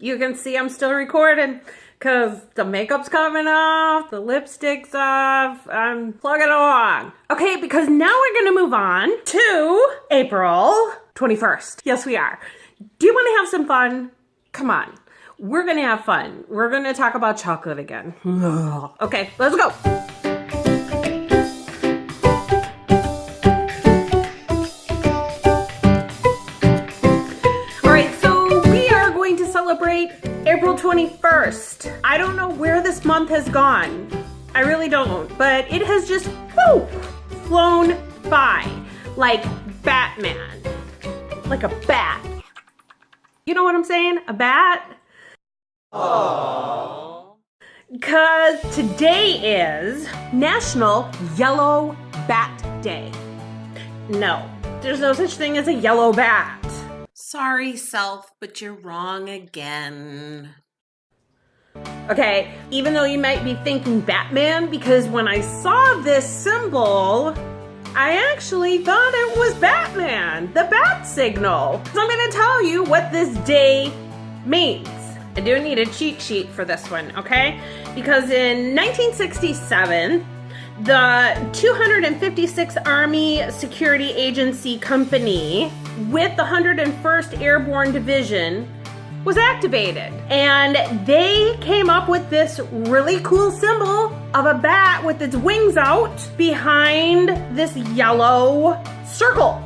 You can see I'm still recording because the makeup's coming off, the lipstick's off, I'm plugging along. Okay, because now we're gonna move on to April 21st. Yes, we are. Do you wanna have some fun? Come on, we're gonna have fun. We're gonna talk about chocolate again. Okay, let's go. April 21st. I don't know where this month has gone. I really don't, but it has just flown by like Batman. Like a bat. You know what I'm saying? A bat? Aww. Because today is National Yellow Bat Day. No, there's no such thing as a yellow bat. Sorry, self, but you're wrong again. Okay, even though you might be thinking Batman, because when I saw this symbol, I actually thought it was Batman, the bat signal. So I'm gonna tell you what this day means. I do need a cheat sheet for this one, okay? Because in 1967, the 256th Army Security Agency Company with the 101st Airborne Division was activated. And they came up with this really cool symbol of a bat with its wings out behind this yellow circle,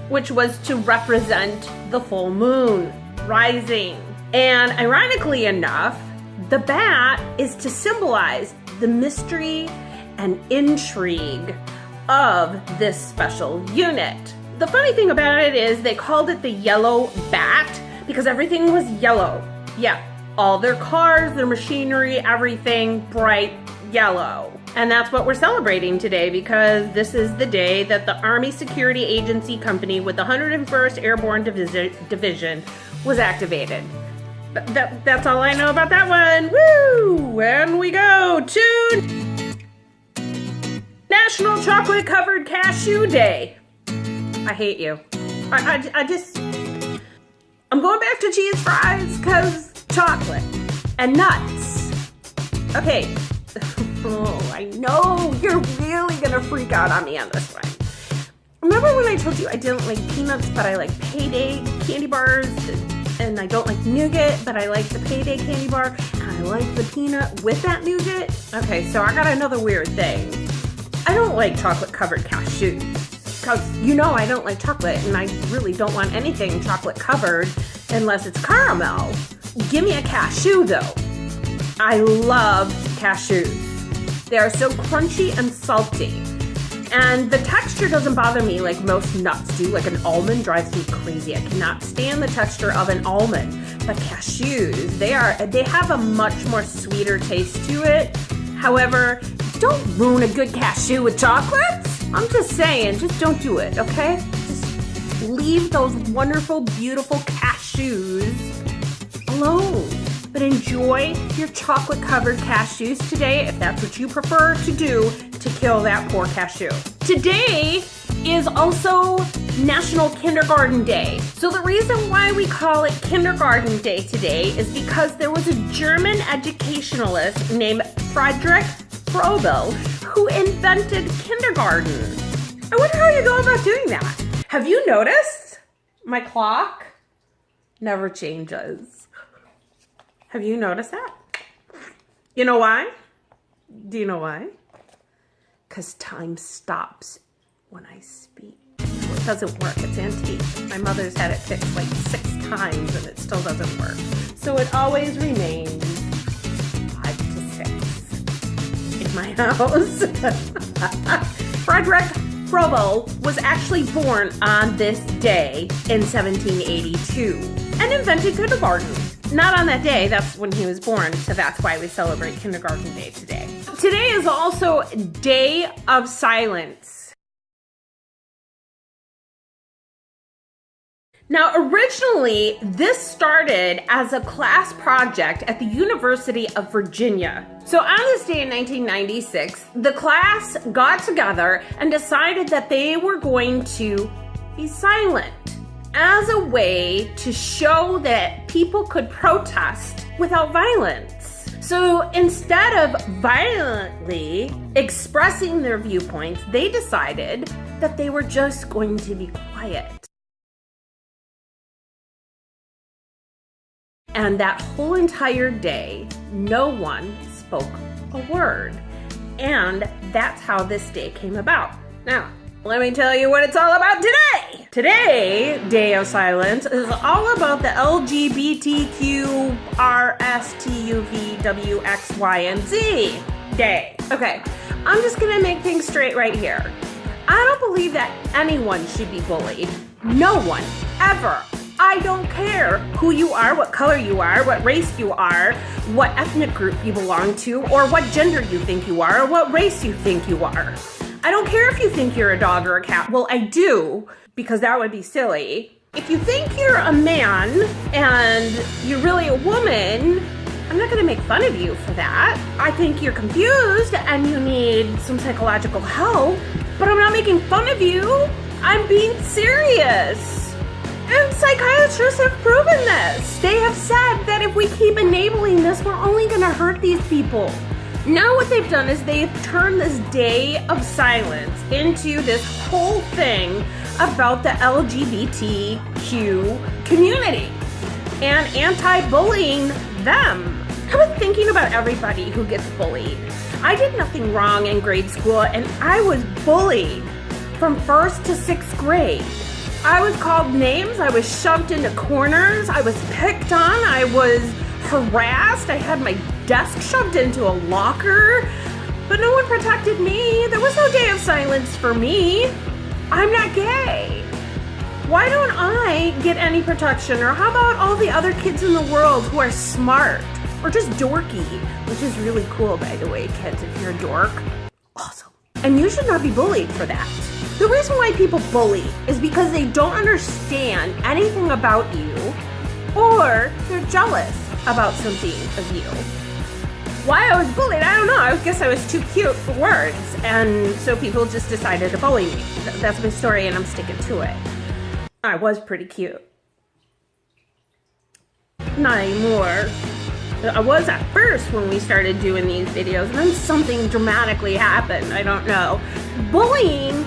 which was to represent the full moon rising. And ironically enough, the bat is to symbolize the mystery and intrigue of this special unit. The funny thing about it is they called it the yellow bat because everything was yellow. Yeah, all their cars, their machinery, everything bright yellow. And that's what we're celebrating today because this is the day that the Army Security Agency Company with the 101st Airborne Division was activated. That's all I know about that one. Woo! And we go to National Chocolate Covered Cashew Day. I hate you. I'm going back to cheese fries because chocolate and nuts. Okay. Oh, I know you're really gonna freak out on me on this one. Remember when I told you I didn't like peanuts, but I like Payday candy bars? And I don't like nougat, but I like the Payday candy bar. And I like the peanut with that nougat. Okay, so I got another weird thing. I don't like chocolate covered cashews. Because you know I don't like chocolate and I really don't want anything chocolate covered unless it's caramel. Give me a cashew though. I love cashews. They are so crunchy and salty. And the texture doesn't bother me like most nuts do. Like an almond drives me crazy. I cannot stand the texture of an almond. But cashews, they have a much more sweeter taste to it. However, don't ruin a good cashew with chocolate. I'm just saying, just don't do it, okay? Just leave those wonderful, beautiful cashews alone. But enjoy your chocolate-covered cashews today, if that's what you prefer to do to kill that poor cashew. Today is also National Kindergarten Day. So the reason why we call it Kindergarten Day today is because there was a German educationalist named Friedrich Frobel who invented kindergarten. I wonder how you go about doing that. Have you noticed my clock never changes? Have you noticed that? You know why? Do you know why? Because time stops when I speak. It doesn't work, it's antique. My mother's had it fixed like 6 times and it still doesn't work. So it always remains 5 to 6 in my house. Frederick Frobel was actually born on this day in 1782 and invented kindergarten. Not on that day, that's when he was born, so that's why we celebrate Kindergarten Day today. Today is also Day of Silence. Now, originally, this started as a class project at the University of Virginia. So on this day in 1996, the class got together and decided that they were going to be silent as a way to show that people could protest without violence. So instead of violently expressing their viewpoints, they decided that they were just going to be quiet. And that whole entire day, no one spoke a word. And that's how this day came about. Now, let me tell you what it's all about today. Today, Day of Silence, is all about the LGBTQRSTUVWXYZ Day. Okay, I'm just gonna make things straight right here. I don't believe that anyone should be bullied. No one, ever. I don't care who you are, what color you are, what race you are, what ethnic group you belong to, or what gender you think you are, or what race you think you are. I don't care if you think you're a dog or a cat. Well, I do, because that would be silly. If you think you're a man and you're really a woman, I'm not gonna make fun of you for that. I think you're confused and you need some psychological help, but I'm not making fun of you. I'm being serious. And psychiatrists have proven this. They have said that if we keep enabling this, we're only gonna hurt these people. Now what they've done is they've turned this day of silence into this whole thing about the LGBTQ community and anti-bullying them. I was thinking about everybody who gets bullied. I did nothing wrong in grade school and I was bullied from 1st to 6th grade. I was called names, I was shoved into corners, I was picked on, I was harassed, I had my desk shoved into a locker, but no one protected me. There was no day of silence for me. I'm not gay. Why don't I get any protection? Or how about all the other kids in the world who are smart or just dorky, which is really cool, by the way, kids, if you're a dork. Awesome. And you should not be bullied for that. The reason why people bully is because they don't understand anything about you or they're jealous about something of you. Why I was bullied, I don't know. I guess I was too cute for words, and so people just decided to bully me. That's my story, and I'm sticking to it. I was pretty cute. Not anymore. I was at first when we started doing these videos, and then something dramatically happened. I don't know. Bullying,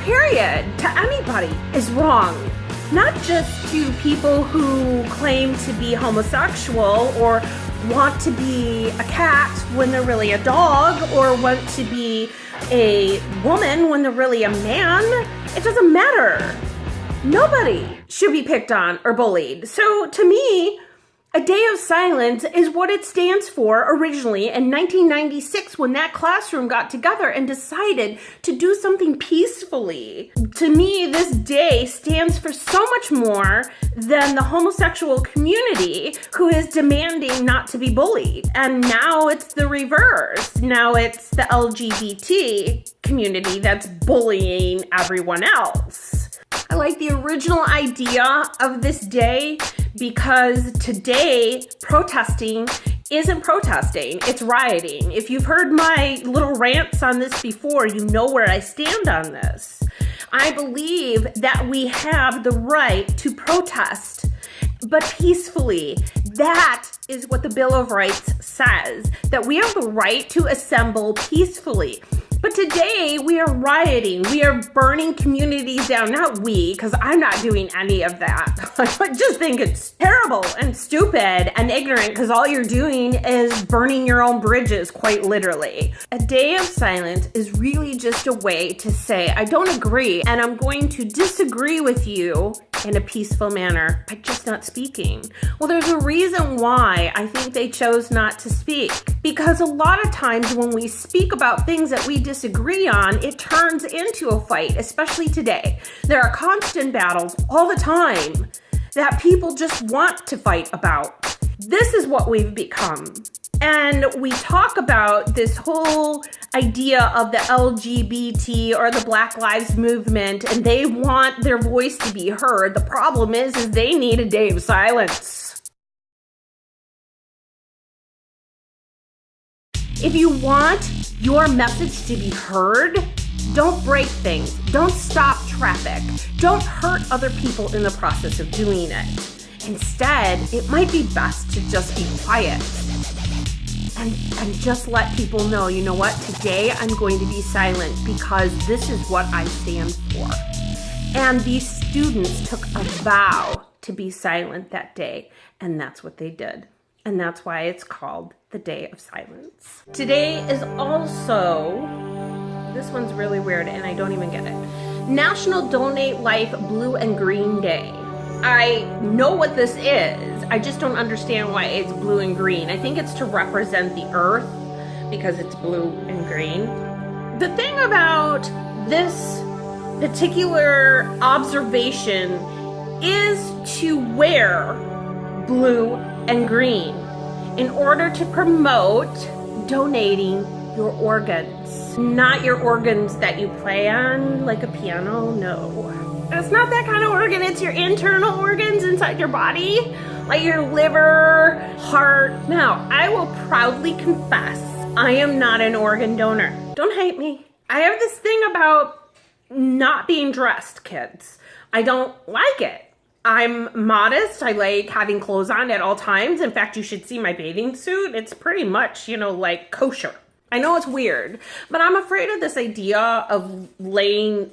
period, to anybody is wrong. Not just to people who claim to be homosexual or want to be a cat when they're really a dog or want to be a woman when they're really a man. It doesn't matter. Nobody should be picked on or bullied. So to me, a day of silence is what it stands for originally in 1996 when that classroom got together and decided to do something peacefully. To me, this day stands for so much more than the homosexual community who is demanding not to be bullied. And now it's the reverse. Now it's the LGBT community that's bullying everyone else. I like the original idea of this day because today protesting isn't protesting, it's rioting. If you've heard my little rants on this before, you know where I stand on this. I believe that we have the right to protest, but peacefully. That is what the Bill of Rights says, that we have the right to assemble peacefully. But today we are rioting. We are burning communities down. Not we, because I'm not doing any of that. I just think it's terrible and stupid and ignorant because all you're doing is burning your own bridges, quite literally. A day of silence is really just a way to say, I don't agree and I'm going to disagree with you in a peaceful manner by just not speaking. Well, there's a reason why I think they chose not to speak. Because a lot of times when we speak about things that we disagree on, it turns into a fight, especially today. There are constant battles all the time that people just want to fight about. This is what we've become. And we talk about this whole idea of the LGBT or the Black Lives Movement, and they want their voice to be heard. The problem is they need a day of silence. If you want your message to be heard, Don't break things. Don't stop traffic. Don't hurt other people in the process of doing it. Instead, it might be best to just be quiet and just let people know, you know what, today I'm going to be silent because this is what I stand for. And these students took a vow to be silent that day, and that's what they did. And that's why it's called the Day of Silence. Today is also, this one's really weird and I don't even get it, National Donate Life Blue and Green Day. I know what this is, I just don't understand why it's blue and green. I think it's to represent the earth because it's blue and green. The thing about this particular observation is to wear blue and green in order to promote donating your organs. Not your organs that you play on, like a piano, no. It's not that kind of organ, it's your internal organs inside your body, like your liver, heart. Now, I will proudly confess, I am not an organ donor. Don't hate me. I have this thing about not being dressed, kids. I don't like it. I'm modest. I like having clothes on at all times. In fact, you should see my bathing suit. It's pretty much, like kosher. I know it's weird, but I'm afraid of this idea of laying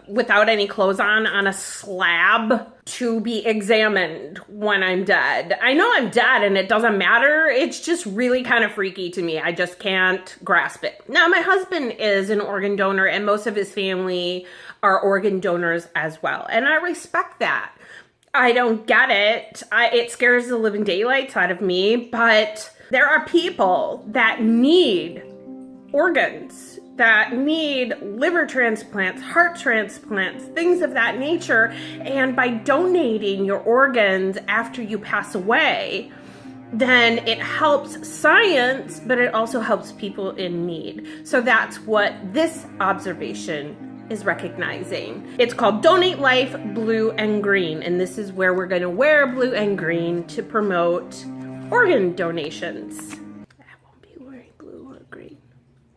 without any clothes on a slab to be examined when I'm dead. I know I'm dead and it doesn't matter. It's just really kind of freaky to me. I just can't grasp it. Now, my husband is an organ donor and most of his family are organ donors as well. And I respect that. I don't get it. It scares the living daylights out of me, but there are people that need organs, that need liver transplants, heart transplants, things of that nature. And by donating your organs after you pass away, then it helps science, but it also helps people in need. So that's what this observation is recognizing. It's called Donate Life Blue and Green. And this is where we're going to wear blue and green to promote organ donations.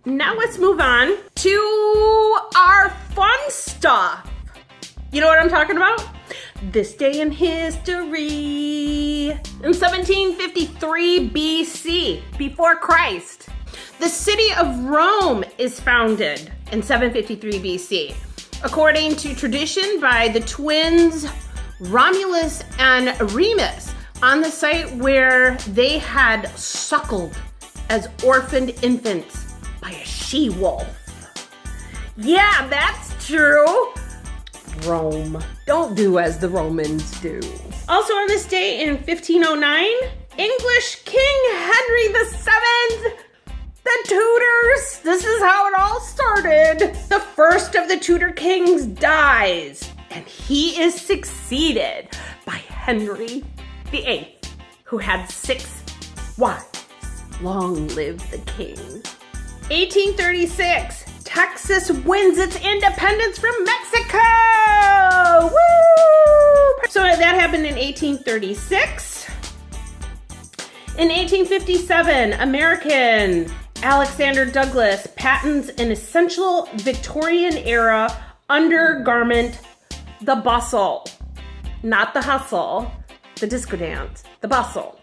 Now let's move on to our fun stuff. You know what I'm talking about? This day in history. In 1753 BC, before Christ, the city of Rome is founded in 753 BC, according to tradition by the twins Romulus and Remus, on the site where they had suckled as orphaned infants by a she-wolf. Yeah, that's true. Rome. Don't do as the Romans do. Also on this day in 1509, English King Henry VII, the Tudors. This is how it all started. The first of the Tudor kings dies, and he is succeeded by Henry VIII, who had 6 wives. Long live the king. 1836, Texas wins its independence from Mexico! Woo! So that happened in 1836. In 1857, American Alexander Douglas patents an essential Victorian-era undergarment, the bustle. Not the hustle, the disco dance, the bustle.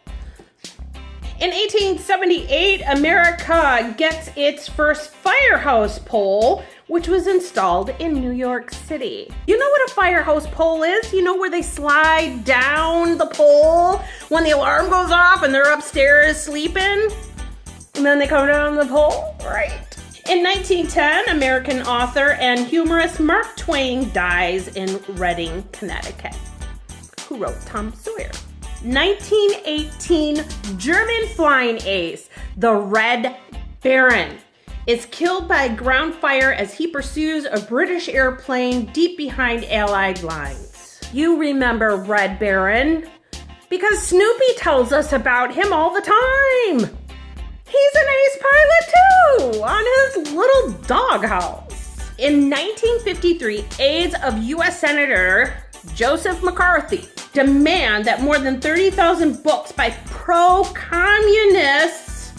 In 1878, America gets its first firehouse pole, which was installed in New York City. You know what a firehouse pole is? You know where they slide down the pole when the alarm goes off and they're upstairs sleeping? And then they come down the pole? Right. In 1910, American author and humorist Mark Twain dies in Reading, Connecticut, who wrote Tom Sawyer. 1918, German flying ace, the Red Baron, is killed by ground fire as he pursues a British airplane deep behind Allied lines. You remember Red Baron because Snoopy tells us about him all the time. He's an ace pilot too, on his little doghouse. In 1953, aides of U.S. Senator Joseph McCarthy demand that more than 30,000 books by pro-communists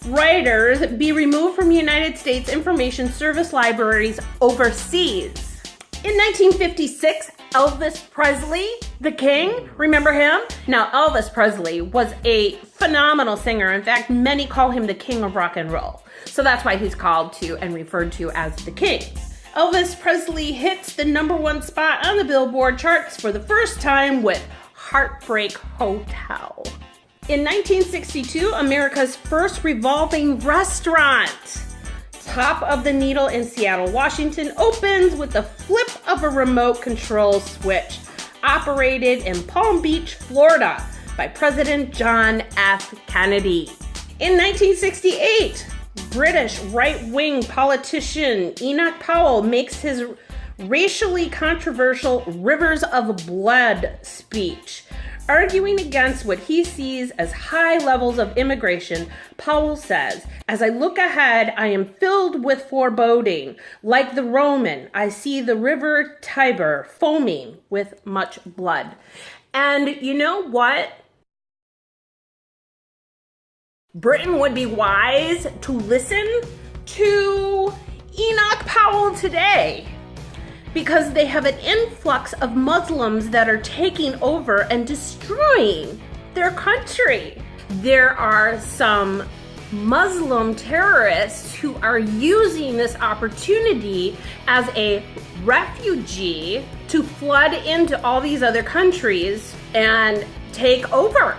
writers be removed from United States Information Service libraries overseas. In 1956, Elvis Presley, the king, remember him? Now, Elvis Presley was a phenomenal singer. In fact, many call him the king of rock and roll. So that's why he's called to and referred to as the king. Elvis Presley hits the #1 spot on the Billboard charts for the first time with Heartbreak Hotel. In 1962, America's first revolving restaurant, Top of the Needle in Seattle, Washington, opens with the flip of a remote control switch, operated in Palm Beach, Florida, by President John F. Kennedy. In 1968, British right-wing politician Enoch Powell makes his racially controversial Rivers of Blood speech. Arguing against what he sees as high levels of immigration, Powell says, "As I look ahead, I am filled with foreboding. Like the Roman, I see the river Tiber foaming with much blood." And you know what? Britain would be wise to listen to Enoch Powell today, because they have an influx of Muslims that are taking over and destroying their country. There are some Muslim terrorists who are using this opportunity as a refugee to flood into all these other countries and take over.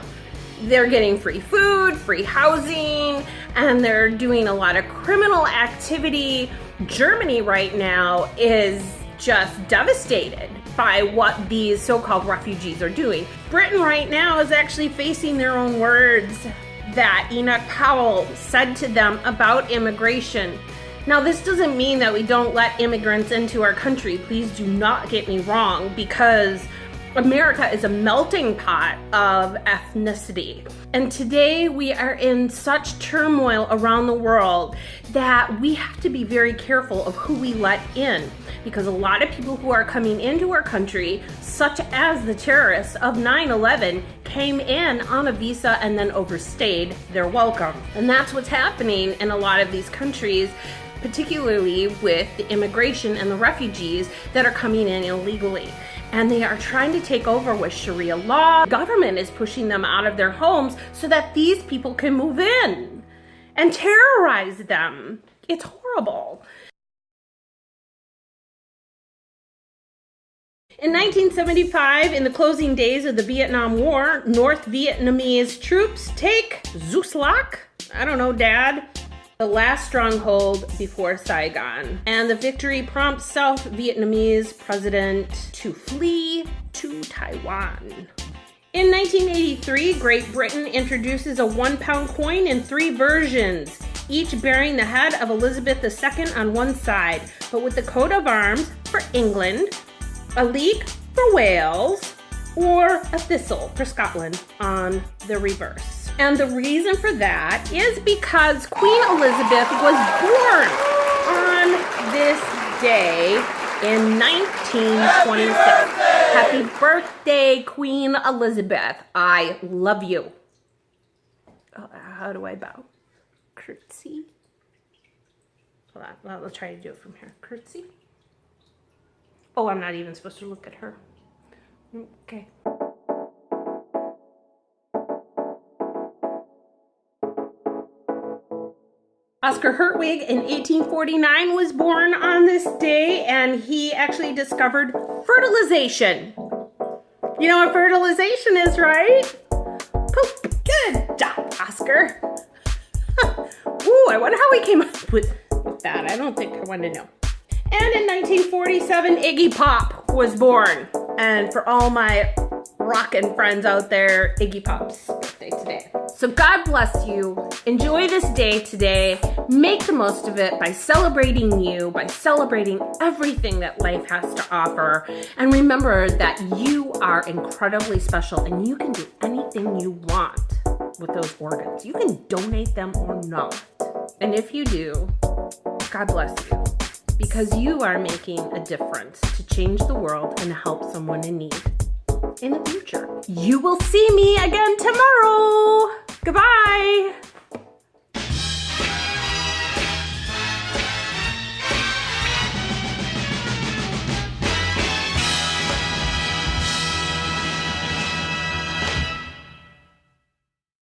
They're getting free food, free housing, and they're doing a lot of criminal activity. Germany right now is just devastated by what these so-called refugees are doing. Britain right now is actually facing their own words that Enoch Powell said to them about immigration. Now, this doesn't mean that we don't let immigrants into our country. Please do not get me wrong, because America is a melting pot of ethnicity. And today we are in such turmoil around the world that we have to be very careful of who we let in, because a lot of people who are coming into our country, such as the terrorists of 9/11, came in on a visa and then overstayed their welcome. And that's what's happening in a lot of these countries, particularly with the immigration and the refugees that are coming in illegally. And they are trying to take over with Sharia law. The government is pushing them out of their homes so that these people can move in and terrorize them. It's horrible. In 1975, in the closing days of the Vietnam War, North Vietnamese troops take Xuan Loc, I don't know, Dad, the last stronghold before Saigon. And the victory prompts South Vietnamese president to flee to Taiwan. In 1983, Great Britain introduces a 1-pound coin in 3 versions, each bearing the head of Elizabeth II on one side, but with the coat of arms for England, a leek for Wales, or a thistle for Scotland on the reverse. And the reason for that is because Queen Elizabeth was born on this day in 1926. Happy birthday, Queen Elizabeth. I love you. How do I bow? Curtsy? Hold on, let's try to do it from here. Curtsy? Oh, I'm not even supposed to look at her. Okay. Oscar Hertwig in 1849 was born on this day, and he actually discovered fertilization. You know what fertilization is, right? Poop. Good job, Oscar. Ooh, I wonder how he came up with that. I don't think I want to know. And in 1947, Iggy Pop was born. And for all my rockin' friends out there, Iggy Pop's birthday today. So God bless you. Enjoy this day today. Make the most of it by celebrating you, by celebrating everything that life has to offer. And remember that you are incredibly special, and you can do anything you want with those organs. You can donate them or not. And if you do, God bless you, because you are making a difference to change the world and help someone in need in the future. You will see me again tomorrow. Goodbye.